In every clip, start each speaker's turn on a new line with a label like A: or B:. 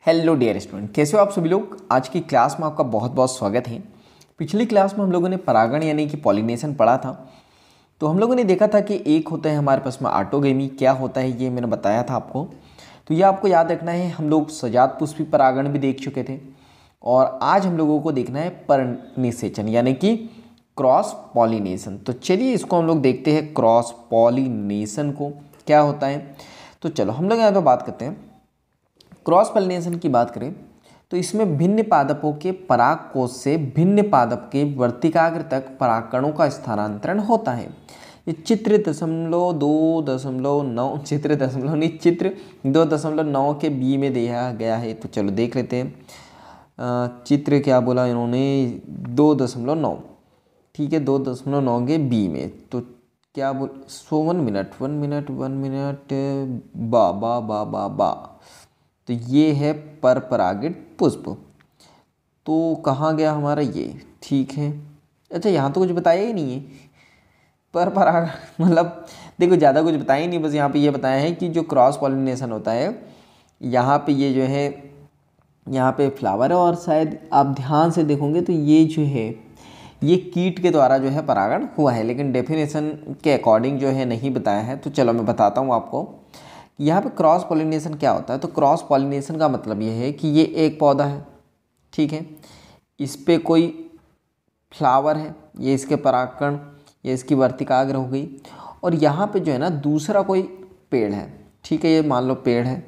A: Hello dear student, कैसे हो आप सभी लोग। आज की क्लास में आपका बहुत बहुत स्वागत है। पिछली क्लास में हम लोगों ने परागण यानी कि पॉलिनेशन पढ़ा था। तो हम लोगों ने देखा था कि एक होता है हमारे पास में ऑटोगेमी, क्या होता है ये मैंने बताया था आपको। तो ये आपको याद रखना है। हम लोग सजात पुष्पी परागण भी देख चुके थे और आज हम लोगों को देखना है परनिषेचन यानी कि क्रॉस पॉलिनेशन। तो चलिए इसको हम लोग देखते हैं, क्रॉस पॉलिनेशन को क्या होता है। तो चलो हम लोग यहाँ पर बात करते हैं। क्रॉस पॉलिनेशन की बात करें तो इसमें भिन्न पादपों के परागकोश से भिन्न पादप के वर्तिकाग्र तक परागकणों का स्थानांतरण होता है। ये चित्र 2.9 चित्र 2.9 के बी में दिया गया है। तो चलो देख लेते हैं। चित्र क्या बोला इन्होंने, 2.9, ठीक है, 2.9 के बी में। तो क्या बोल 1 मिनट बा बा बा बा बा। तो ये है परपरागित पुष्प। तो कहाँ गया हमारा ये, ठीक है। अच्छा, यहाँ तो कुछ बताया ही नहीं है परपराग मतलब देखो ज़्यादा कुछ बताया ही नहीं, बस यहाँ पे ये बताया है कि जो क्रॉस पॉलिनेशन होता है यहाँ पे ये जो है यहाँ पे फ्लावर है और शायद आप ध्यान से देखोगे तो ये जो है ये कीट के द्वारा जो है परागण हुआ है, लेकिन डेफिनेशन के अकॉर्डिंग जो है नहीं बताया है। तो चलो मैं बताता हूँ आपको यहाँ पे क्रॉस पॉलिनेशन क्या होता है। तो क्रॉस पॉलिनेशन का मतलब ये है कि ये एक पौधा है, ठीक है, इस पे कोई फ्लावर है, ये इसके परागकण, ये इसकी वर्तिकाग्र हो गई, और यहाँ पे जो है ना दूसरा कोई पेड़ है, ठीक है, ये मान लो पेड़ है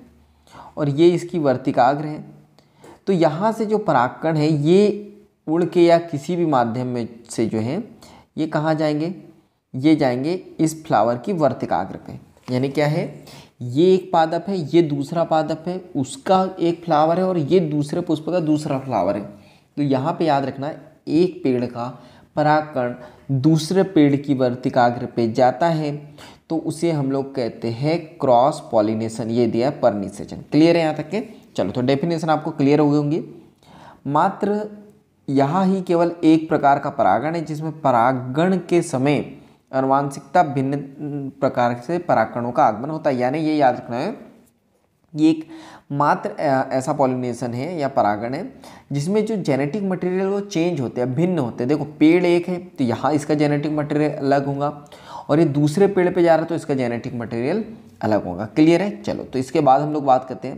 A: और ये इसकी वर्तिकाग्र है। तो यहाँ से जो परागकण है ये उड़ के या किसी भी माध्यम में से जो है ये कहाँ जाएंगे, ये जाएंगे इस फ्लावर की वर्तिकाग्र पे। यानी क्या है, ये एक पादप है, ये दूसरा पादप है, उसका एक फ्लावर है और ये दूसरे पुष्प का दूसरा फ्लावर है। तो यहाँ पे याद रखना, एक पेड़ का परागकण दूसरे पेड़ की वर्तिकाग्र पे जाता है तो उसे हम लोग कहते हैं क्रॉस पॉलिनेशन। ये दिया है परनिषेचन। क्लियर है यहाँ तक के। चलो तो डेफिनेशन आपको क्लियर हो गई होंगी। मात्र यहाँ ही केवल एक प्रकार का परागण है जिसमें परागण के समय आनुवांशिकता भिन्न प्रकार से परागकणों का आगमन होता है। यानी ये याद रखना है, ये एक मात्र ऐसा पॉलिनेशन है या परागण है जिसमें जो जेनेटिक मटेरियल वो चेंज होते हैं, भिन्न होते हैं। देखो पेड़ एक है तो यहाँ इसका जेनेटिक मटेरियल अलग होगा और ये दूसरे पेड़ पे जा रहा है तो इसका जेनेटिक मटेरियल अलग होगा। क्लियर है। चलो तो इसके बाद हम लोग बात करते हैं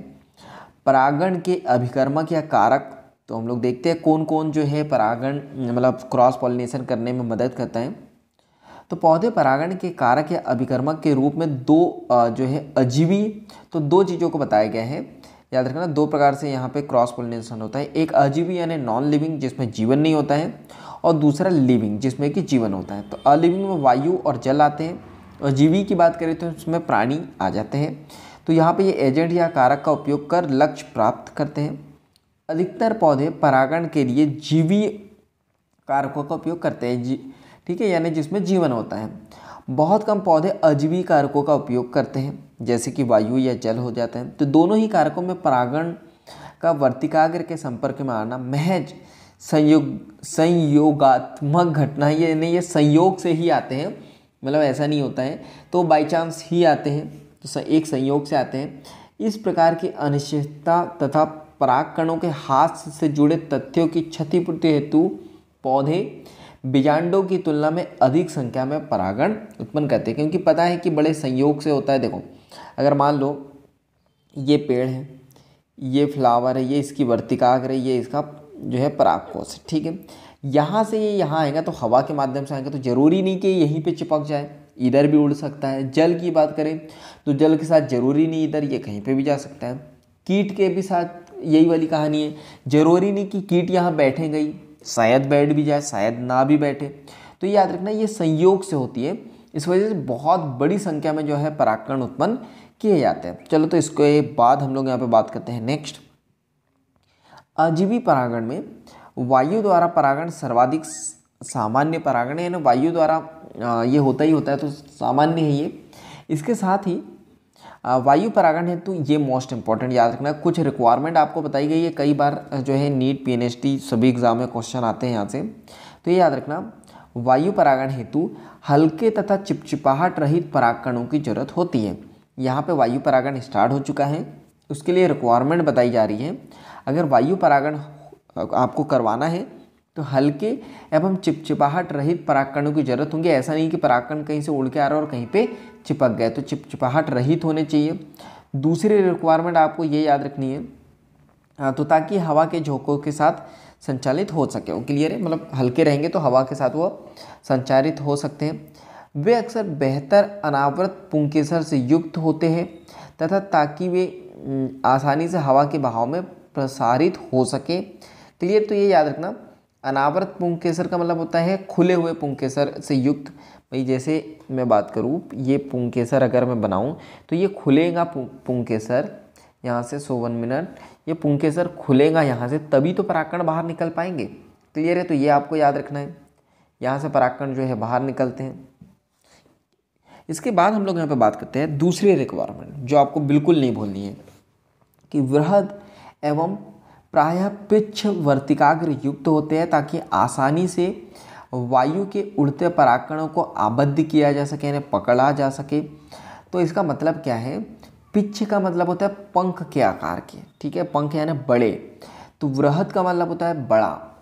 A: परागण के अभिकर्मक या कारक। तो हम लोग देखते हैं कौन कौन जो है परागण मतलब क्रॉस पॉलिनेशन करने में मदद करता है। तो पौधे परागण के कारक या अभिकर्मक के रूप में दो जो है अजीवी, तो दो चीज़ों को बताया गया है। याद रखना, दो प्रकार से यहाँ पे क्रॉस पॉलिनेशन होता है। एक अजीवी यानी नॉन लिविंग जिसमें जीवन नहीं होता है, और दूसरा लिविंग जिसमें कि जीवन होता है। तो अलिविंग में वायु और जल आते हैं, अजीवी की बात करें तो उसमें प्राणी आ जाते हैं। तो यहाँ पर ये एजेंट या कारक का उपयोग कर लक्ष्य प्राप्त करते हैं। अधिकतर पौधे परागण के लिए जीवी कारकों का उपयोग करते हैं, ठीक है, यानी जिसमें जीवन होता है। बहुत कम पौधे अजीवी कारकों का उपयोग करते हैं जैसे कि वायु या जल हो जाते हैं। तो दोनों ही कारकों में परागण का वर्तिकाग्र के संपर्क में आना महज संयोगात्मक घटना है, ये नहीं, ये संयोग से ही आते हैं, मतलब ऐसा नहीं होता है तो बाई चांस ही आते हैं, तो एक संयोग से आते हैं। इस प्रकार की अनिश्चितता तथा परागकणों के हाथ से जुड़े तथ्यों की क्षतिपूर्ति हेतु पौधे बीजांडों की तुलना में अधिक संख्या में परागण उत्पन्न करते हैं, क्योंकि पता है कि बड़े संयोग से होता है। देखो अगर मान लो ये पेड़ है, ये फ्लावर है, ये इसकी वर्तिकाग्र है, ये इसका जो है परागकोश है, ठीक है। यहाँ से ये यहाँ आएगा तो हवा के माध्यम से आएगा, तो ज़रूरी नहीं कि यहीं पे चिपक जाए, इधर भी उड़ सकता है। जल की बात करें तो जल के साथ ज़रूरी नहीं इधर, ये कहीं पर भी जा सकता है। कीट के भी साथ यही वाली कहानी है, ज़रूरी नहीं कि कीट यहाँ बैठेगा ही, शायद बैठ भी जाए, शायद ना भी बैठे। तो ये याद रखना, ये संयोग से होती है, इस वजह से बहुत बड़ी संख्या में जो है परागकण उत्पन्न किए जाते हैं। चलो तो इसके बाद हम लोग यहाँ पे बात करते हैं नेक्स्ट। अजीवी परागण में वायु द्वारा परागण सर्वाधिक सामान्य परागण है, यानी वायु द्वारा ये होता ही होता है, तो सामान्य है ये। इसके साथ ही वायु परागण है तो ये मोस्ट इंपॉर्टेंट याद रखना। कुछ रिक्वायरमेंट आपको बताई गई है, कई बार जो है नीट पीएनएचटी सभी एग्जाम में क्वेश्चन आते हैं यहाँ से। तो ये याद रखना, वायु परागण हेतु हल्के तथा चिपचिपाहट रहित परागकणों की जरूरत होती है। यहाँ पे वायु परागण स्टार्ट हो चुका है, उसके लिए रिक्वायरमेंट बताई जा रही है। अगर वायु परागण आपको करवाना है तो हल्के एवं चिपचिपाहट रहित परागकणों की जरूरत होगी। ऐसा नहीं कि परागकण कहीं से उड़ के आ रहा है और कहीं पे चिपक गए, तो चिपचिपाहट रहित होने चाहिए। दूसरी रिक्वायरमेंट आपको ये याद रखनी है, तो ताकि हवा के झोंकों के साथ संचालित हो सके। वो क्लियर है, मतलब हल्के रहेंगे तो हवा के साथ वो संचारित हो सकते हैं। वे अक्सर बेहतर अनावृत पुंकेसर से युक्त होते हैं तथा ताकि वे आसानी से हवा के बहाव में प्रसारित हो सके। क्लियर, तो ये याद रखना, अनावृत पुंकेसर का मतलब होता है खुले हुए पुंकेसर से युक्त। भाई जैसे मैं बात करूँ, ये पुंकेसर अगर मैं बनाऊँ तो ये खुलेगा पुंकेसर यहाँ से 101 मिनट, ये पुंकेसर खुलेगा यहाँ से, तभी तो परागकण बाहर निकल पाएंगे। क्लियर है, तो ये आपको याद रखना है, यहाँ से परागकण जो है बाहर निकलते हैं। इसके बाद हम लोग यहाँ पे बात करते हैं दूसरी रिक्वायरमेंट जो आपको बिल्कुल नहीं भूलनी है कि वृहद एवं प्रायः पिच्छ वर्तिकाग्र युक्त होते हैं ताकि आसानी से वायु के उड़ते परागकणों को आबद्ध किया जा सके, यानी पकड़ा जा सके। तो इसका मतलब क्या है, पिच्छ का मतलब होता है पंख के आकार के, ठीक है, पंख यानी बड़े। तो वृहद का मतलब होता है बड़ा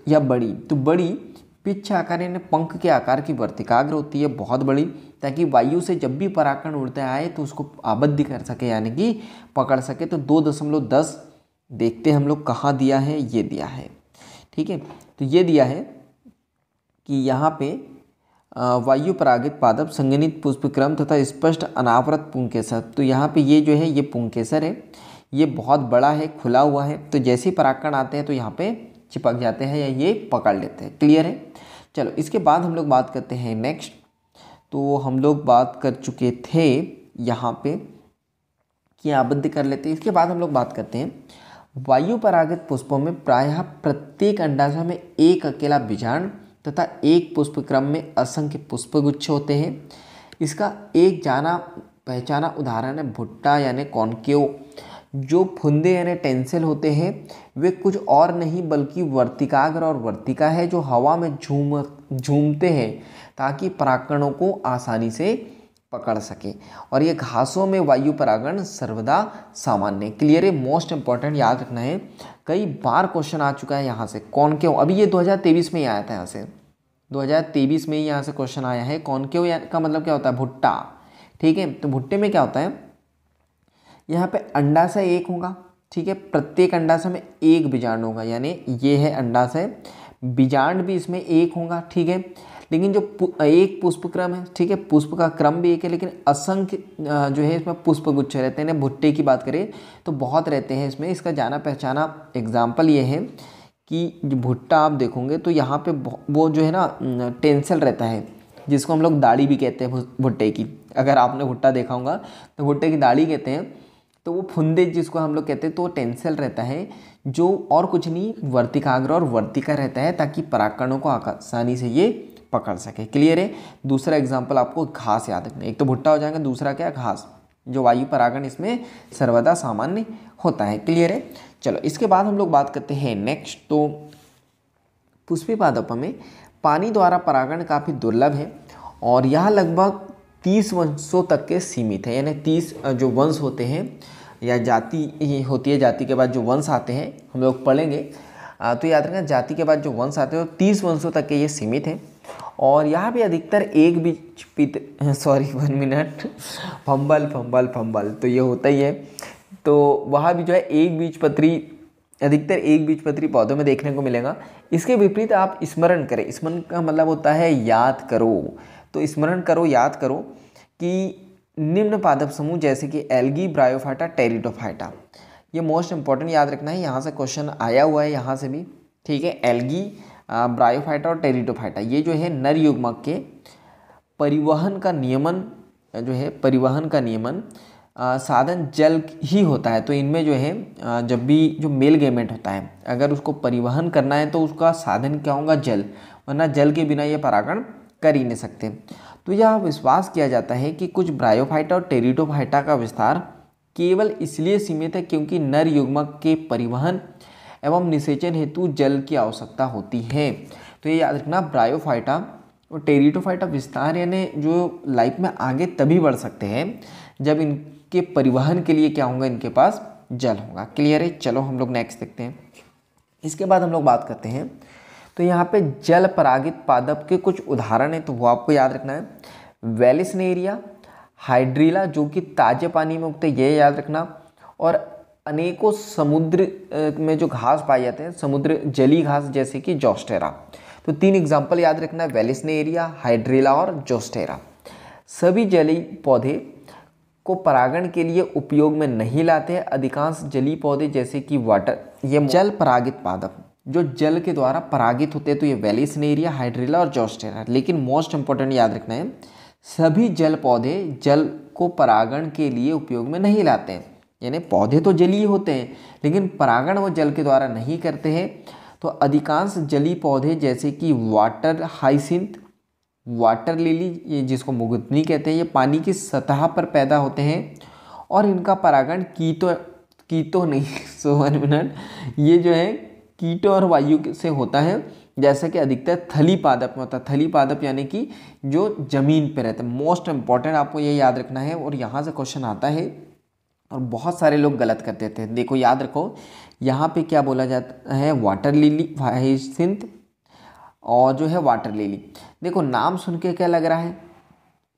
A: या बड़ी, तो बड़ी पिच्छ आकार यानी पंख के आकार की वर्तिकाग्र होती है, बहुत बड़ी, ताकि वायु से जब भी परागकण उड़ते आए तो उसको आबद्ध कर सके यानी कि पकड़ सके। तो 2.10 देखते हैं हम लोग कहाँ दिया है, ये दिया है, ठीक है। तो ये दिया है कि यहाँ पे वायु परागित पादप संगनित पुष्पक्रम तथा स्पष्ट अनावृत पुंकेसर। तो यहाँ पे ये जो है ये पुंकेसर है, ये बहुत बड़ा है, खुला हुआ है, तो जैसे ही परागकण आते हैं तो यहाँ पे चिपक जाते हैं या ये पकड़ लेते हैं। क्लियर है, चलो इसके बाद हम लोग बात करते हैं नेक्स्ट। तो हम लोग बात कर चुके थे यहाँ पे कि आबद्ध कर लेते हैं। इसके बाद हम लोग बात करते हैं वायु परागित पुष्पों में प्रायः प्रत्येक अंडाशय में एक अकेला बीजांड तथा एक पुष्पक्रम में असंख्य पुष्पगुच्छ होते हैं। इसका एक जाना पहचाना उदाहरण है भुट्टा यानी कॉन्केव। जो फुंदे यानी टेंसिल होते हैं वे कुछ और नहीं बल्कि वर्तिकाग्र और वर्तिका है जो हवा में झूमते हैं ताकि परागकणों को आसानी से पकड़ सके। और ये घासों में वायु परागण सर्वदा सामान्य। क्लियर है, मोस्ट इंपॉर्टेंट याद रखना है, कई बार क्वेश्चन आ चुका है यहाँ से। कॉन्केव अभी ये 2023 में ही आया था, यहाँ से 2023 में ही यहाँ से क्वेश्चन आया है। कॉन्केव का मतलब क्या होता है, भुट्टा, ठीक है। तो भुट्टे में क्या होता है, यहाँ पे अंडाशय एक होगा, ठीक है, प्रत्येक अंडाशय में एक बीजांड होगा, यानी ये है अंडाशय, बीजांड भी इसमें एक होगा, ठीक है। लेकिन जो एक पुष्पक्रम है, ठीक है, पुष्प का क्रम भी एक है, लेकिन असंख्य जो है इसमें पुष्पगुच्छ रहते हैं। भुट्टे की बात करें तो बहुत रहते हैं इसमें। इसका जाना पहचाना एग्जाम्पल ये है कि जो भुट्टा आप देखोगे तो यहाँ पे वो जो है ना टेंसल रहता है, जिसको हम लोग दाढ़ी भी कहते हैं भुट्टे की। अगर आपने भुट्टा देखा होगा तो भुट्टे की दाढ़ी कहते हैं। तो वो फुंदे जिसको हम लोग कहते हैं, तो वो टेंसल रहता है जो और कुछ नहीं वर्तिकाग्र और वर्तिका रहता है ताकि परागकणों को आसानी से ये पकड़ सके। क्लियर है। दूसरा एग्जाम्पल आपको घास याद रखना, एक तो भुट्टा हो जाएगा, दूसरा क्या घास, जो वायु परागण इसमें सर्वदा सामान्य होता है। क्लियर है। चलो इसके बाद हम लोग बात करते हैं नेक्स्ट। तो पुष्पी पादपों में पानी द्वारा परागण काफ़ी दुर्लभ है और यह लगभग 30 वंशों तक के सीमित है, यानी 30 जो वंश होते हैं या जाति होती है, जाति के बाद जो वंश आते हैं हम लोग पढ़ेंगे। तो याद रखना जाति के बाद जो वंश आते हैं 30 वंशों तक के ये सीमित है। और यहाँ भी अधिकतर एक फंबल तो ये होता ही है। तो वहाँ भी जो है एक बीजपत्री, अधिकतर एक बीजपत्री पौधों में देखने को मिलेगा। इसके विपरीत आप स्मरण करें, स्मरण का मतलब होता है याद करो। तो स्मरण करो, याद करो कि निम्न पादप समूह जैसे कि एल्गी, ब्रायोफाइटा, टेरिडोफाइटा, ये मोस्ट इंपॉर्टेंट याद रखना है। यहाँ से क्वेश्चन आया हुआ है, यहाँ से भी, ठीक है। एल्गी, ब्रायोफाइटा और टेरिडोफाइटा ये जो है नर युग्मक के परिवहन का नियमन जो है, परिवहन का नियमन साधन जल ही होता है। तो इनमें जो है जब भी जो मेल गैमेट होता है अगर उसको परिवहन करना है तो उसका साधन क्या होगा, जल, वरना जल के बिना ये परागण कर ही नहीं सकते। तो यह विश्वास किया जाता है कि कुछ ब्रायोफाइटा और टेरिडोफाइटा का विस्तार केवल इसलिए सीमित है क्योंकि नर युग्मक के परिवहन एवं निषेचन हेतु जल की आवश्यकता होती है। तो ये याद रखना, ब्रायोफाइटा और टेरिडोफाइटा विस्तार यानी जो लाइफ में आगे तभी बढ़ सकते हैं जब इनके के परिवहन के लिए क्या होगा, इनके पास जल होगा। क्लियर है। चलो हम लोग नेक्स्ट देखते हैं। इसके बाद हम लोग बात करते हैं, तो यहाँ पे जल परागित पादप के कुछ उदाहरण हैं, तो वो आपको याद रखना है। वेलिसनेरिया, हाइड्रीला जो कि ताजे पानी में उगते हैं, ये याद रखना। और अनेकों समुद्र में जो घास पाए जाते हैं, समुद्र जली घास जैसे कि जोस्टेरा। तो 3 एग्जाम्पल याद रखना है, वेलिसनेरिया, हाइड्रीला और जोस्टेरा। सभी जलीय पौधे को परागण के लिए उपयोग में नहीं लाते हैं। अधिकांश जलीय पौधे जैसे कि वाटर, ये जल परागित पादप जो जल के द्वारा परागित होते हैं, तो ये वेलिसनेरिया, हाइड्रीला और जोस्टेरा। लेकिन मोस्ट इंपॉर्टेंट याद रखना है, सभी जल पौधे जल को परागण के लिए उपयोग में नहीं लाते हैं। यानी पौधे तो जलीय होते हैं लेकिन परागण वो जल के द्वारा नहीं करते हैं। तो अधिकांश जलीय पौधे जैसे कि वाटर हाइसिंथ, वाटर लिली, ये जिसको मुगुतनी कहते हैं, ये पानी की सतह पर पैदा होते हैं और इनका परागण कीटों नहीं सो 1 मिनट, ये जो है कीटों और वायु से होता है, जैसा कि अधिकतर थली पादप में होता है। थली पादप यानी कि जो जमीन पे रहते हैं। मोस्ट इंपॉर्टेंट आपको ये याद रखना है, और यहाँ से क्वेश्चन आता है और बहुत सारे लोग गलत कर देते हैं। देखो याद रखो, यहाँ पे क्या बोला जाता है, वाटर लिली, हाइसिंथ और जो है वाटर लिली। देखो नाम सुन के क्या लग रहा है,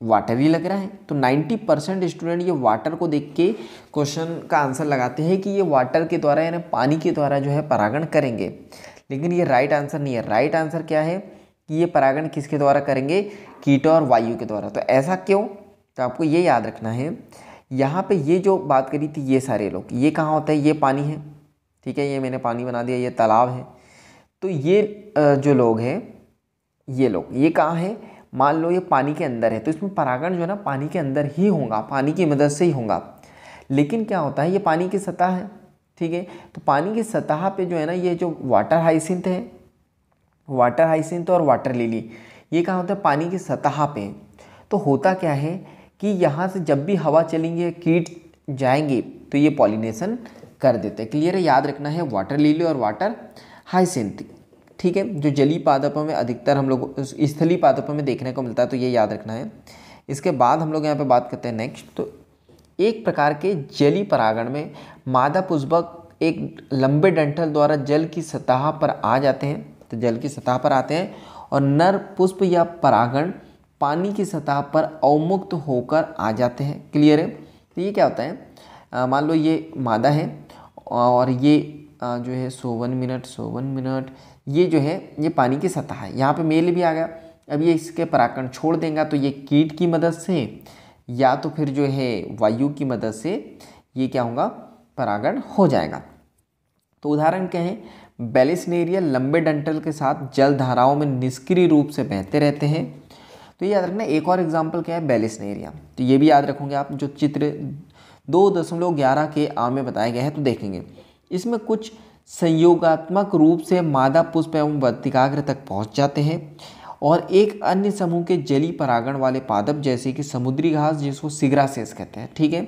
A: वाटर ही लग रहा है। तो 90% स्टूडेंट ये वाटर को देख के क्वेश्चन का आंसर लगाते हैं कि ये वाटर के द्वारा यानी पानी के द्वारा जो है परागण करेंगे, लेकिन ये राइट आंसर नहीं है। राइट आंसर क्या है कि ये परागण किसके द्वारा करेंगे, कीटों और वायु के द्वारा। तो ऐसा क्यों, तो आपको ये याद रखना है। यहाँ पे ये जो बात करी थी, ये सारे लोग, ये कहाँ होता है, ये पानी है, ठीक है, ये मैंने पानी बना दिया, ये तालाब है। तो ये जो लोग हैं, ये लोग, ये कहाँ है, मान लो ये पानी के अंदर है, तो इसमें परागण जो है ना पानी के अंदर ही होगा, पानी की मदद से ही होगा। लेकिन क्या होता है, ये पानी की सतह है, ठीक है, तो पानी की सतह पे जो है ना, ये जो वाटर हाइसिंथ है, वाटर हाइसिंथ और वाटर लिली, ये कहाँ होता है, पानी की सतह पे। तो होता क्या है कि यहाँ से जब भी हवा चलेंगे, कीट जाएंगे, तो ये पॉलिनेशन कर देते हैं। क्लियर है। याद रखना है वाटर लिली और वाटर हाइसिंथ, ठीक है, जो जलीय पादपों में अधिकतर हम लोग स्थलीय पादपों में देखने को मिलता है, तो ये याद रखना है। इसके बाद हम लोग यहाँ पे बात करते हैं नेक्स्ट। तो एक प्रकार के जलीय परागण में मादा पुष्पक एक लंबे डंठल द्वारा जल की सतह पर आ जाते हैं, तो जल की सतह पर आते हैं, और नर पुष्प या परागण पानी की सतह पर अवमुक्त होकर आ जाते हैं। क्लियर है। तो ये क्या होता है, मान लो ये मादा है और ये जो है 100 मिनट, ये जो है ये पानी की सतह है, यहाँ पे मेल भी आ गया। अब ये इसके परागण छोड़ देगा, तो ये कीट की मदद से या तो फिर जो है वायु की मदद से ये क्या होगा, परागण हो जाएगा। तो उदाहरण क्या है, वेलिसनेरिया लंबे डंठल के साथ जल धाराओं में निष्क्रिय रूप से बहते रहते हैं। तो ये याद रखना। एक और एग्जाम्पल क्या है, वेलिसनेरिया, तो ये भी याद रखोगे आप, जो चित्र 2.11 के आ में बताया गया है। तो देखेंगे इसमें कुछ संयोगात्मक रूप से मादा पुष्प एवं वर्तिकाग्र तक पहुंच जाते हैं, और एक अन्य समूह के जलीय परागण वाले पादप जैसे कि समुद्री घास, जिसको सिग्रासेस कहते हैं, ठीक है।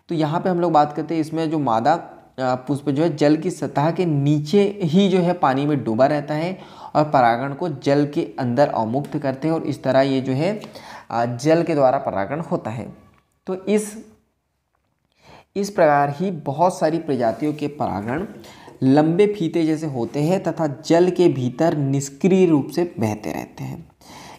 A: तो यहाँ पे हम लोग बात करते हैं, इसमें जो मादा पुष्प जो है जल की सतह के नीचे ही जो है पानी में डूबा रहता है और परागण को जल के अंदर अवमुक्त करते हैं, और इस तरह ये जो है जल के द्वारा परागण होता है। तो इस प्रकार ही बहुत सारी प्रजातियों के परागण लंबे फीते जैसे होते हैं तथा जल के भीतर निष्क्रिय रूप से बहते रहते हैं।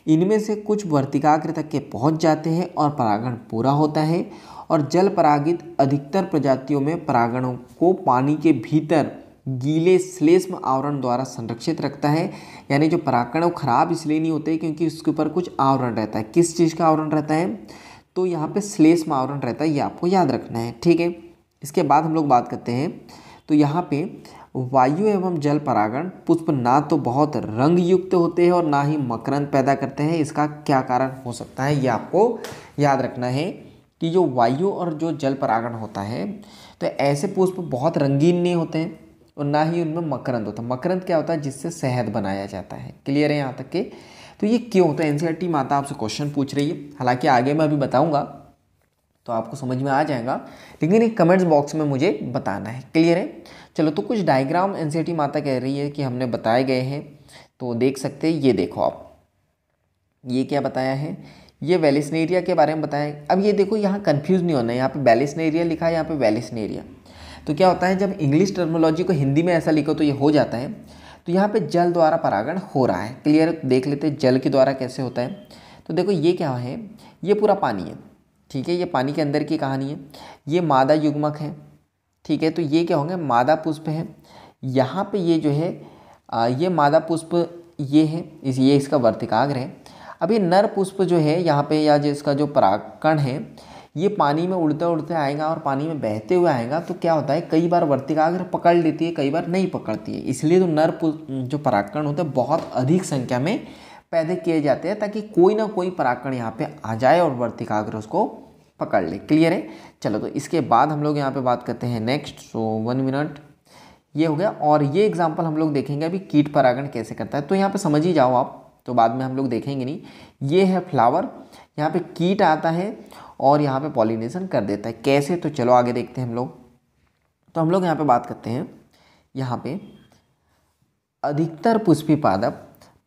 A: इनमें से कुछ वर्तिकाग्र तक के पहुंच जाते हैं और परागण पूरा होता है, और जल परागित अधिकतर प्रजातियों में परागणों को पानी के भीतर गीले श्लेष्म आवरण द्वारा संरक्षित रखता है। यानी जो परागण वो खराब इसलिए नहीं होते क्योंकि उसके ऊपर कुछ आवरण रहता है। किस चीज़ का आवरण रहता है, तो यहाँ पे श्लेष्म आवरण रहता है, ये आपको याद रखना है, ठीक है। इसके बाद हम लोग बात करते हैं, तो यहाँ पे वायु एवं जल परागण पुष्प ना तो बहुत रंग युक्त होते हैं और ना ही मकरंद पैदा करते हैं। इसका क्या कारण हो सकता है, ये आपको याद रखना है कि जो वायु और जो जल परागण होता है, तो ऐसे पुष्प बहुत रंगीन नहीं होते हैं और ना ही उनमें मकरंद होता है। मकरंद क्या होता है, जिससे शहद बनाया जाता है। क्लियर है यहाँ तक के। तो ये क्यों होता है, एनसीईआरटी माता आपसे क्वेश्चन पूछ रही है, हालांकि आगे मैं अभी बताऊँगा तो आपको समझ में आ जाएगा, लेकिन एक कमेंट्स बॉक्स में मुझे बताना है। क्लियर है। चलो, तो कुछ डायग्राम एनसीईआरटी माता कह रही है कि हमने बताए गए हैं, तो देख सकते हैं। ये देखो आप, ये क्या बताया है, ये वेलिस्नेरिया के बारे में बताया। अब ये देखो यहाँ कंफ्यूज नहीं होना है, यहाँ पे वेलिस्नेरिया लिखा है, यहाँ पे वेलिस्नेरिया। तो क्या होता है जब इंग्लिश टर्मिनोलॉजी को हिंदी में ऐसा लिखो तो ये हो जाता है। तो यहाँ पे जल द्वारा परागण हो रहा है, क्लियर। देख लेते हैं जल के द्वारा कैसे होता है। तो देखो ये क्या है, ये पूरा पानी है, ठीक है, ये पानी के अंदर की कहानी है। ये मादा युग्मक है, ठीक है। तो ये क्या होंगे, मादा पुष्प है। यहाँ पे ये जो है ये मादा पुष्प ये है, ये इसका वर्तिकाग्र है। अब ये नर पुष्प जो है यहाँ पे, या जिसका जो परागकण है, ये पानी में उड़ते उड़ते आएगा और पानी में बहते हुए आएगा। तो क्या होता है, कई बार वर्तिकाग्र पकड़ लेती है, कई बार नहीं पकड़ती है। इसलिए तो नर जो परागकण होते हैं बहुत अधिक संख्या में पैदा किए जाते हैं, ताकि कोई ना कोई परागकण यहाँ पे आ जाए और वर्तिकाग्र उसको पकड़ ले, क्लियर है। चलो तो इसके बाद हम लोग यहाँ पे बात करते हैं नेक्स्ट। सो 1 मिनट ये हो गया। और ये एग्जाम्पल हम लोग देखेंगे अभी कीट परागण कैसे करता है। तो यहाँ पे समझ ही जाओ आप, तो बाद में हम लोग देखेंगे नहीं। ये है फ्लावर, यहाँ पे कीट आता है और यहाँ पे पॉलिनेशन कर देता है। कैसे, तो चलो आगे देखते हैं हम लोग। तो हम लोग यहाँ पे बात करते हैं, यहाँ पे अधिकतर पुष्पी पादप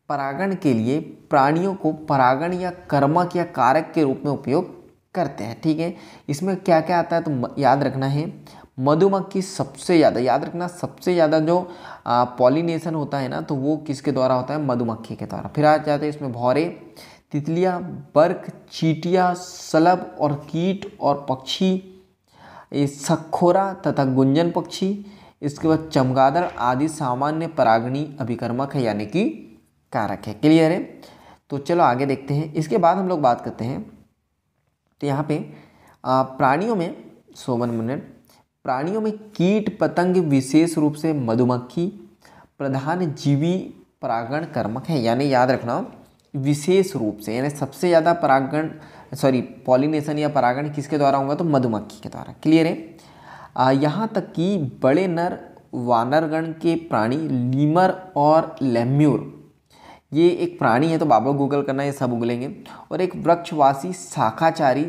A: परागण के लिए प्राणियों को परागण या कर्मक या कारक के रूप में उपयोग करते हैं, ठीक है। इसमें क्या क्या आता है, तो याद रखना है मधुमक्खी सबसे ज़्यादा, याद रखना सबसे ज़्यादा जो पॉलिनेशन होता है ना, तो वो किसके द्वारा होता है, मधुमक्खी के द्वारा। फिर आ जाते हैं इसमें भौरे, तितलियाँ, बर्क, चींटियाँ, शलभ और कीट और पक्षी, सखोरा तथा गुंजन पक्षी। इसके बाद चमगादड़ आदि सामान्य परागणी अभिकर्मक है, यानी कि कारक है, क्लियर है। तो चलो आगे देखते हैं। इसके बाद हम लोग बात करते हैं, तो यहाँ पे प्राणियों में 1 मिनट, प्राणियों में कीट पतंग विशेष रूप से मधुमक्खी प्रधान जीवी परागण कर्मक है। यानी याद रखना विशेष रूप से, यानी सबसे ज़्यादा परागण पॉलिनेशन या परागण किसके द्वारा होगा, तो मधुमक्खी के द्वारा, क्लियर है। यहाँ तक कि बड़े नर वानरगण के प्राणी लीमर और लेम्यूर, ये एक प्राणी है, तो बाबा गूगल करना, ये सब उगलेंगे। और एक वृक्षवासी शाखाचारी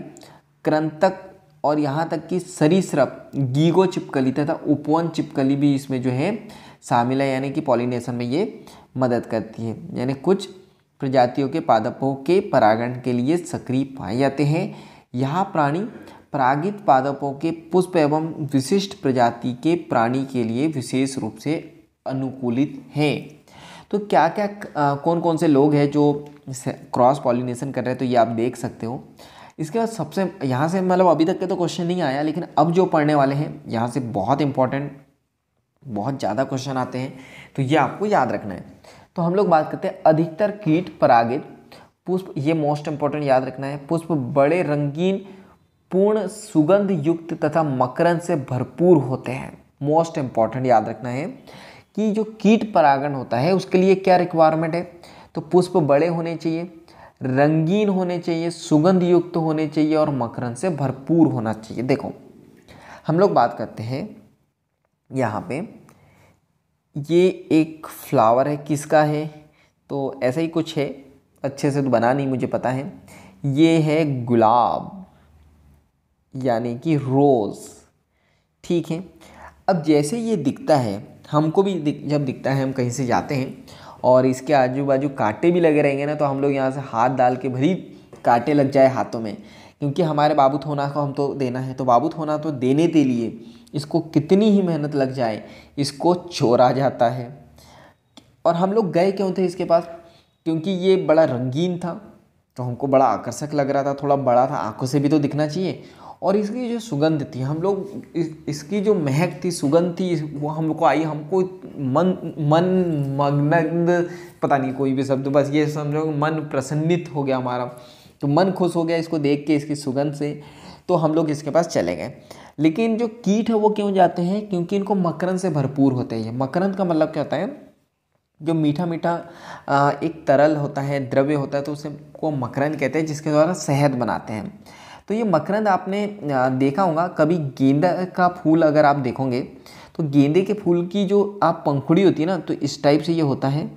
A: कृंतक, और यहाँ तक कि सरीसृप गीगो छिपकली तथा उपवन छिपकली भी इसमें जो है शामिल है, यानी कि पॉलिनेशन में ये मदद करती है। यानी कुछ प्रजातियों के पादपों के परागण के लिए सक्रिय पाए जाते हैं। यह प्राणी परागित पादपों के पुष्प एवं विशिष्ट प्रजाति के प्राणी के लिए विशेष रूप से अनुकूलित है। तो क्या क्या कौन कौन से लोग हैं जो क्रॉस पॉलिनेशन कर रहे हैं, तो ये आप देख सकते हो। इसके बाद सबसे यहाँ से मतलब अभी तक के तो क्वेश्चन नहीं आया, लेकिन अब जो पढ़ने वाले हैं यहाँ से बहुत इंपॉर्टेंट, बहुत ज़्यादा क्वेश्चन आते हैं, तो ये आपको याद रखना है। तो हम लोग बात करते हैं अधिकतर कीट परागित पुष्प, ये मोस्ट इंपॉर्टेंट याद रखना है। पुष्प बड़े रंगीन पूर्ण सुगंध युक्त तथा मकरंद से भरपूर होते हैं। मोस्ट इंपॉर्टेंट याद रखना है कि जो कीट परागण होता है उसके लिए क्या रिक्वायरमेंट है, तो पुष्प बड़े होने चाहिए, रंगीन होने चाहिए, सुगंध युक्त होने चाहिए और मकरंद से भरपूर होना चाहिए। देखो हम लोग बात करते हैं यहाँ पे, ये एक फ्लावर है, किसका है, तो ऐसा ही कुछ है, अच्छे से तो बना नहीं मुझे पता है। ये है गुलाब, यानी कि रोज़, ठीक है। अब जैसे ये दिखता है, हमको भी जब दिखता है, हम कहीं से जाते हैं और इसके आजू बाजू कांटे भी लगे रहेंगे ना, तो हम लोग यहाँ से हाथ डाल के भरी कांटे लग जाए हाथों में, क्योंकि हमारे बाबू थोना को हम तो देना है। तो बाबू थोना तो देने के लिए इसको कितनी ही मेहनत लग जाए, इसको चोरा जाता है। और हम लोग गए क्यों थे इसके पास, क्योंकि ये बड़ा रंगीन था, तो हमको बड़ा आकर्षक लग रहा था, थोड़ा बड़ा था, आंखों से भी तो दिखना चाहिए। और इसकी जो सुगंध थी, हम लोग इसकी जो महक थी, सुगंध थी, वो हमको आई, हमको मन मग्न, पता नहीं कोई भी शब्द, बस ये समझो मन प्रसन्नित हो गया हमारा, तो मन खुश हो गया इसको देख के, इसकी सुगंध से। तो हम लोग इसके पास चले गए। लेकिन जो कीट है वो क्यों जाते हैं, क्योंकि इनको मकरंद से भरपूर होते हैं। मकरंद का मतलब क्या होता है, जो मीठा मीठा एक तरल होता है, द्रव्य होता है, तो उसे को मकरंद कहते हैं, जिसके द्वारा शहद बनाते हैं। तो ये मकरंद आपने देखा होगा कभी, गेंदा का फूल अगर आप देखोगे तो गेंदे के फूल की जो आप पंखुड़ी होती है ना, तो इस टाइप से ये होता है,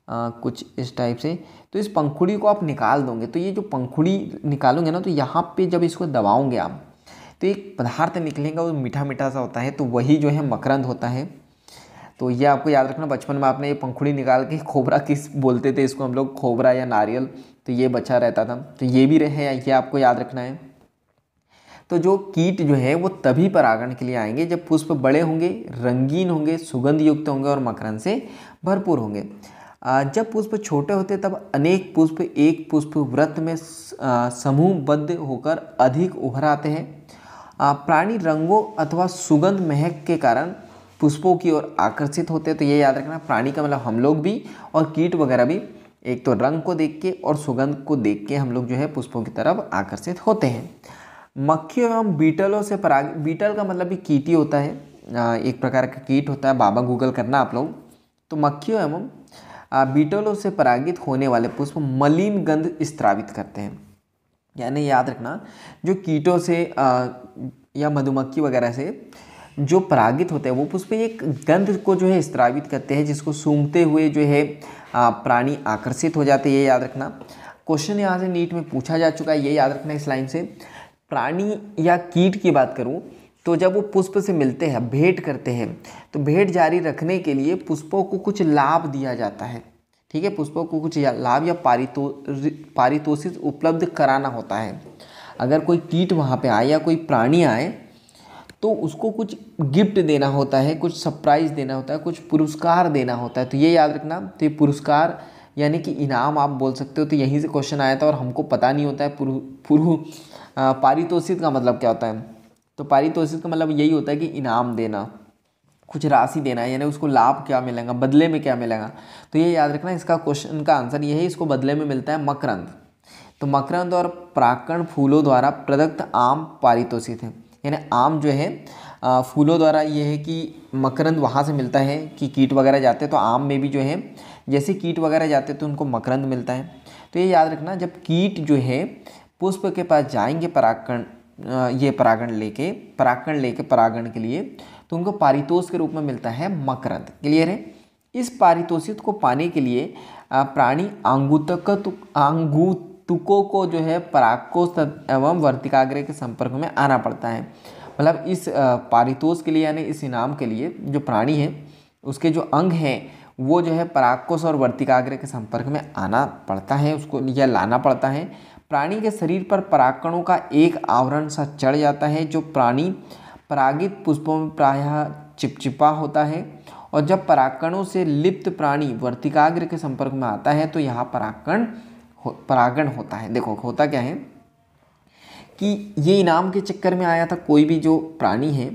A: कुछ इस टाइप से। तो इस पंखुड़ी को आप निकाल दोगे, तो ये जो पंखुड़ी निकालोगे ना, तो यहाँ पे जब इसको दबाओगे आप, तो एक पदार्थ निकलेगा, वो मीठा मीठा सा होता है, तो वही जो है मकरंद होता है। तो ये आपको याद रखना, बचपन में आपने ये पंखुड़ी निकाल के खोबरा किस बोलते थे इसको हम लोग, खोबरा या नारियल, तो ये बचा रहता था, तो ये भी रहे, ये आपको याद रखना है। तो जो कीट जो है वो तभी परागण के लिए आएंगे जब पुष्प बड़े होंगे, रंगीन होंगे, सुगंध युक्त होंगे और मकरंद से भरपूर होंगे। जब पुष्प छोटे होते तब अनेक पुष्प एक पुष्प व्रत में समूहबद्ध होकर अधिक उभर आते हैं। प्राणी रंगों अथवा सुगंध महक के कारण पुष्पों की ओर आकर्षित होते हैं। तो ये याद रखना, प्राणी का मतलब हम लोग भी और कीट वगैरह भी, एक तो रंग को देख के और सुगंध को देख के हम लोग जो है पुष्पों की तरफ आकर्षित होते हैं। मक्खियों एवं बीटलों से पराग, बीटल का मतलब भी कीट ही होता है, एक प्रकार का कीट होता है, बाबा गूगल करना आप लोग। तो मक्खियों एवं बीटलों से परागित होने वाले पुष्प मलिन गंध स्त्रावित करते हैं। यानी याद रखना, जो कीटों से या मधुमक्खी वगैरह से जो परागित होते हैं वो पुष्प एक गंध को जो है स्त्रावित करते हैं, जिसको सूंघते हुए जो है प्राणी आकर्षित हो जाते हैं। ये याद रखना, क्वेश्चन यहाँ से नीट में पूछा जा चुका है, ये याद रखना इस लाइन से। प्राणी या कीट की बात करूँ तो जब वो पुष्प से मिलते हैं, भेंट करते हैं, तो भेंट जारी रखने के लिए पुष्पों को कुछ लाभ दिया जाता है। ठीक है, पुष्पों को कुछ लाभ या पारितोषिक उपलब्ध कराना होता है। अगर कोई कीट वहाँ पे आए या कोई प्राणी आए तो उसको कुछ गिफ्ट देना होता है, कुछ सरप्राइज देना होता है, कुछ पुरस्कार देना होता है। तो ये याद रखना, तो ये पुरस्कार यानी कि इनाम आप बोल सकते हो। तो यहीं से क्वेश्चन आया था और हमको पता नहीं होता है पारितोषिक का मतलब क्या होता है। तो पारितोषिक का मतलब यही होता है कि इनाम देना, कुछ राशि देना, यानी उसको लाभ क्या मिलेगा, बदले में क्या मिलेगा। तो ये याद रखना, इसका क्वेश्चन का आंसर ये है, इसको बदले में मिलता है मकरंद। तो मकरंद और परागकण फूलों द्वारा प्रदत्त आम पारितोषिक है। यानी आम जो है फूलों द्वारा ये है कि मकरंद वहाँ से मिलता है कि कीट वगैरह जाते हैं, तो आम में भी जो है जैसे कीट वगैरह जाते हैं तो उनको मकरंद मिलता है। तो ये याद रखना, जब कीट जो है पुष्प के पास जाएंगे परागण लेके परागण के लिए, तो उनको पारितोष के रूप में मिलता है मकरंद। क्लियर है। इस पारितोषिक को पाने के लिए प्राणी आंगुतुकों को जो है परागकोश एवं वर्तिकाग्र के संपर्क में आना पड़ता है। मतलब इस पारितोष के लिए यानी इस इनाम के लिए जो प्राणी है उसके जो अंग हैं वो जो है परागकोश और वर्तिकाग्र के संपर्क में आना पड़ता है, उसको या लाना पड़ता है। प्राणी के शरीर पर परागकणों का एक आवरण सा चढ़ जाता है, जो प्राणी परागित पुष्पों में प्रायः चिपचिपा होता है। और जब परागकणों से लिप्त प्राणी वर्तिकाग्र के संपर्क में आता है तो यहाँ परागण होता है। देखो होता क्या है कि ये इनाम के चक्कर में आया था, कोई भी जो प्राणी है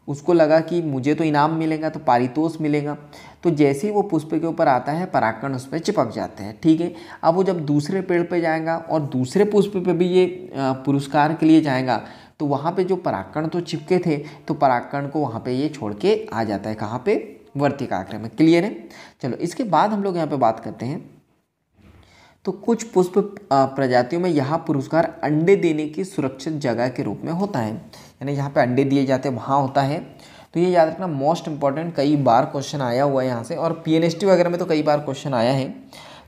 A: उसको लगा कि मुझे तो इनाम मिलेगा, तो पारितोष मिलेगा। तो जैसे ही वो पुष्प के ऊपर आता है परागकण उस पर चिपक जाते हैं। ठीक है, अब वो जब दूसरे पेड़ पे जाएगा और दूसरे पुष्प पे भी ये पुरस्कार के लिए जाएगा, तो वहाँ पे जो परागकण तो चिपके थे तो परागकण को वहाँ पे ये छोड़ के आ जाता है, कहाँ पे, वर्तिकाग्र में। क्लियर है। चलो इसके बाद हम लोग यहाँ पे बात करते हैं, तो कुछ पुष्प प्रजातियों में यह पुरस्कार अंडे देने की सुरक्षित जगह के रूप में होता है। यानी जहाँ पे अंडे दिए जाते हैं वहाँ होता है। तो ये याद रखना, मोस्ट इंपॉर्टेंट, कई बार क्वेश्चन आया हुआ है यहाँ से, और पीएनएसटी वगैरह में तो कई बार क्वेश्चन आया है।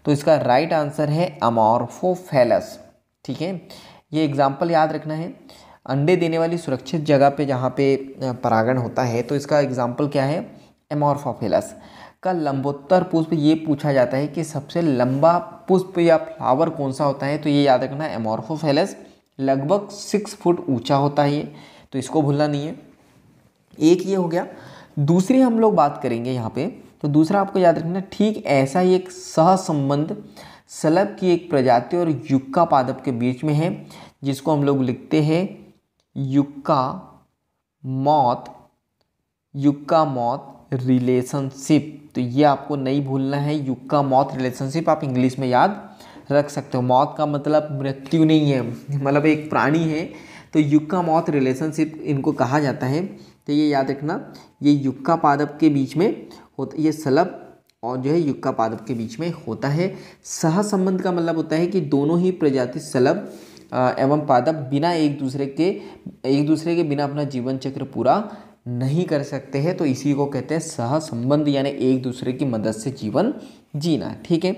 A: तो इसका राइट आंसर है अमॉर्फोफेलस। ठीक है, ये एग्जाम्पल याद रखना है, अंडे देने वाली सुरक्षित जगह पे जहाँ पे परागण होता है, तो इसका एग्जाम्पल क्या है, अमॉर्फोफेलस। का लंबोत्तर पुष्प ये पूछा जाता है कि सबसे लंबा पुष्प या फ्लावर कौन सा होता है, तो ये याद रखना है अमॉर्फोफेलस। लगभग 6 फुट ऊंचा होता है ये, तो इसको भूलना नहीं है। एक ये हो गया। दूसरी हम लोग बात करेंगे यहाँ पे, तो दूसरा आपको याद रखना, ठीक ऐसा ही एक सहसंबंध सलभ की एक प्रजाति और युक्का पादप के बीच में है, जिसको हम लोग लिखते हैं युक्का मॉथ रिलेशनशिप। तो ये आपको नहीं भूलना है, युक्का मॉथ रिलेशनशिप आप इंग्लिश में याद रख सकते हो। मौत का मतलब मृत्यु नहीं है, मतलब एक प्राणी है, तो युक्का मॉथ रिलेशनशिप इनको कहा जाता है। तो ये याद रखना, ये युक्का पादप के बीच में होता, ये सलभ और जो है युक्का पादप के बीच में होता है। सह संबंध का मतलब होता है कि दोनों ही प्रजाति सलभ एवं पादप बिना एक दूसरे के बिना अपना जीवन चक्र पूरा नहीं कर सकते हैं, तो इसी को कहते हैं सह संबंध, यानी एक दूसरे की मदद से जीवन जीना। ठीक है,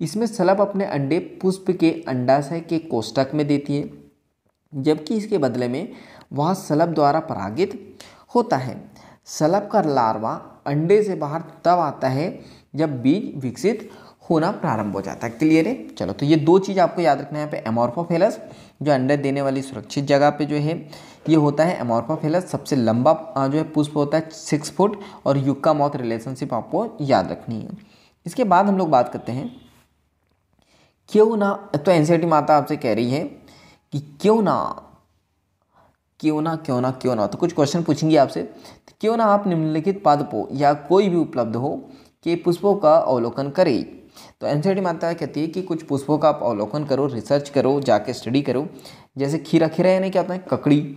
A: इसमें सलभ अपने अंडे पुष्प के अंडाशय के कोष्ठक में देती है, जबकि इसके बदले में वह सलभ द्वारा परागित होता है। सलभ का लार्वा अंडे से बाहर तब आता है जब बीज विकसित होना प्रारंभ हो जाता है। क्लियर है? चलो, तो ये दो चीज़ आपको याद रखना है। यहाँ पे एमॉर्फोफिलस जो अंडे देने वाली सुरक्षित जगह पे जो है ये होता है एमॉर्फोफिलस। सबसे लंबा जो है पुष्प होता है 6 फुट, और युक्का मौत रिलेशनशिप आपको याद रखनी है। इसके बाद हम लोग बात करते हैं क्यों ना, तो एनसीईआरटी माता आपसे कह रही है कि क्यों ना, तो कुछ क्वेश्चन पूछेंगे आपसे। क्यों ना आप निम्नलिखित पादपों या कोई भी उपलब्ध हो के पुष्पों का अवलोकन करें। तो एनसीईआरटी माता कहती है कि कुछ पुष्पों का आप अवलोकन करो, रिसर्च करो, जाके स्टडी करो। जैसे खीरा यानी क्या होता है? ककड़ी,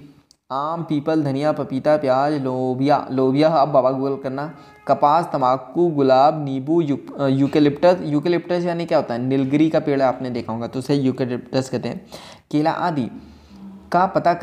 A: आम, पीपल, धनिया, पपीता, प्याज, लोबिया अब बाबा गूगल करना, कपास, तंबाकू, गुलाब, नींबू, यूकेलिप्टस यानी क्या होता है? नीलगिरी का पेड़ आपने देखा होगा तो उसे यूकेलिप्टस कहते हैं। केला आदि का पता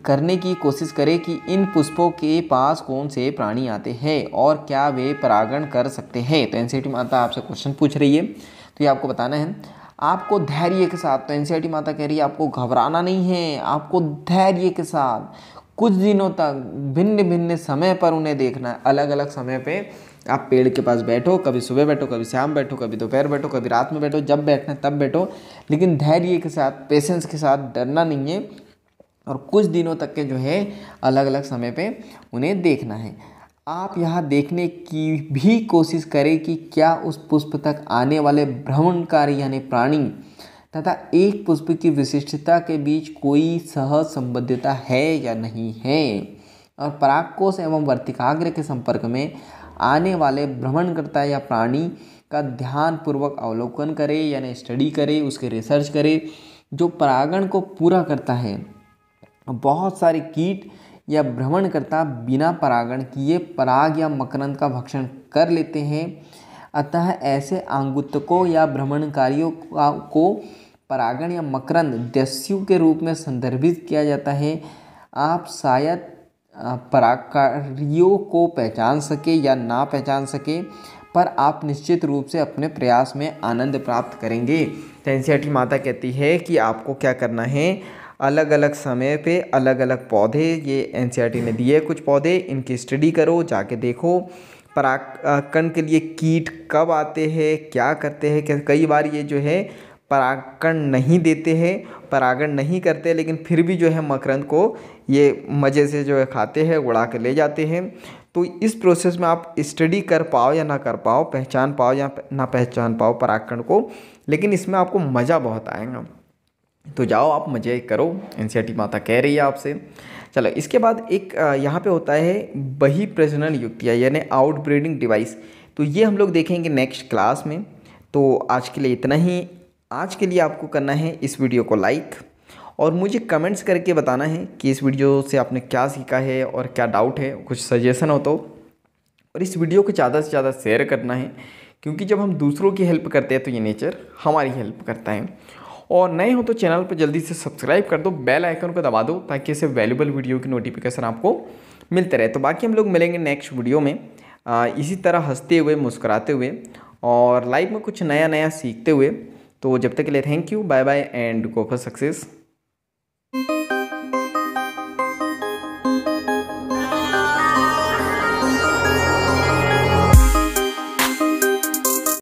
A: करने की कोशिश करें कि इन पुष्पों के पास कौन से प्राणी आते हैं और क्या वे परागण कर सकते हैं। तो एनसीईआरटी माता आपसे क्वेश्चन पूछ रही है, तो ये आपको बताना है। आपको धैर्य के साथ, तो एनसीईआरटी माता कह रही है आपको घबराना नहीं है, आपको धैर्य के साथ कुछ दिनों तक भिन्न भिन्न समय पर उन्हें देखना है। अलग अलग समय पे आप पेड़ के पास बैठो, कभी सुबह बैठो, कभी शाम बैठो, कभी दोपहर बैठो, कभी रात में बैठो, जब बैठना है तब बैठो, लेकिन धैर्य के साथ, पेशेंस के साथ, डरना नहीं है। और कुछ दिनों तक के जो है अलग अलग समय पे उन्हें देखना है। आप यहाँ देखने की भी कोशिश करें कि क्या उस पुष्प तक आने वाले भ्रमणकारी यानी प्राणी तथा एक पुष्प की विशिष्टता के बीच कोई सहज संबद्धता है या नहीं है। और परागकोश एवं वर्तिकाग्र के संपर्क में आने वाले भ्रमणकर्ता या प्राणी का ध्यानपूर्वक अवलोकन करें यानी स्टडी करें, उसके रिसर्च करें। जो परागण को पूरा करता है, बहुत सारे कीट या भ्रमणकर्ता बिना परागण किए पराग या मकरंद का भक्षण कर लेते हैं। अतः ऐसे आंगुतकों या भ्रमणकारियों को परागण या मकरंद दस्यु के रूप में संदर्भित किया जाता है। आप शायद परागकारियों को पहचान सके या ना पहचान सके, पर आप निश्चित रूप से अपने प्रयास में आनंद प्राप्त करेंगे। तो एनसीईआरटी माता कहती है कि आपको क्या करना है, अलग अलग समय पे अलग अलग पौधे, ये एनसीईआरटी ने दिए कुछ पौधे, इनकी स्टडी करो, जाके देखो परागण के लिए कीट कब आते हैं, क्या करते हैं। कई बार ये जो है परागण नहीं देते हैं, परागण नहीं करते, लेकिन फिर भी जो है मकरंद को ये मज़े से जो है खाते हैं, उड़ा के ले जाते हैं। तो इस प्रोसेस में आप स्टडी कर पाओ या ना कर पाओ, पहचान पाओ या ना पहचान पाओ परागण को, लेकिन इसमें आपको मज़ा बहुत आएगा। तो जाओ आप मज़े करो, एनसीईआरटी माता कह रही है आपसे। चलो, इसके बाद एक यहाँ पे होता है बही प्रजनन युक्तियाँ यानी आउट ब्रीडिंग डिवाइस। तो ये हम लोग देखेंगे नेक्स्ट क्लास में। तो आज के लिए इतना ही। आज के लिए आपको करना है इस वीडियो को लाइक, और मुझे कमेंट्स करके बताना है कि इस वीडियो से आपने क्या सीखा है और क्या डाउट है, कुछ सजेशन हो तो। और इस वीडियो को ज़्यादा से ज़्यादा शेयर करना है, क्योंकि जब हम दूसरों की हेल्प करते हैं तो ये नेचर हमारी हेल्प करता है। और नए हो तो चैनल पर जल्दी से सब्सक्राइब कर दो, बेल आइकन को दबा दो, ताकि ऐसे वैल्यूबल वीडियो की नोटिफिकेशन आपको मिलते रहे। तो बाकी हम लोग मिलेंगे नेक्स्ट वीडियो में इसी तरह हंसते हुए, मुस्कुराते हुए और लाइफ में कुछ नया नया सीखते हुए। तो जब तक के लिए thank you, bye bye and go for success.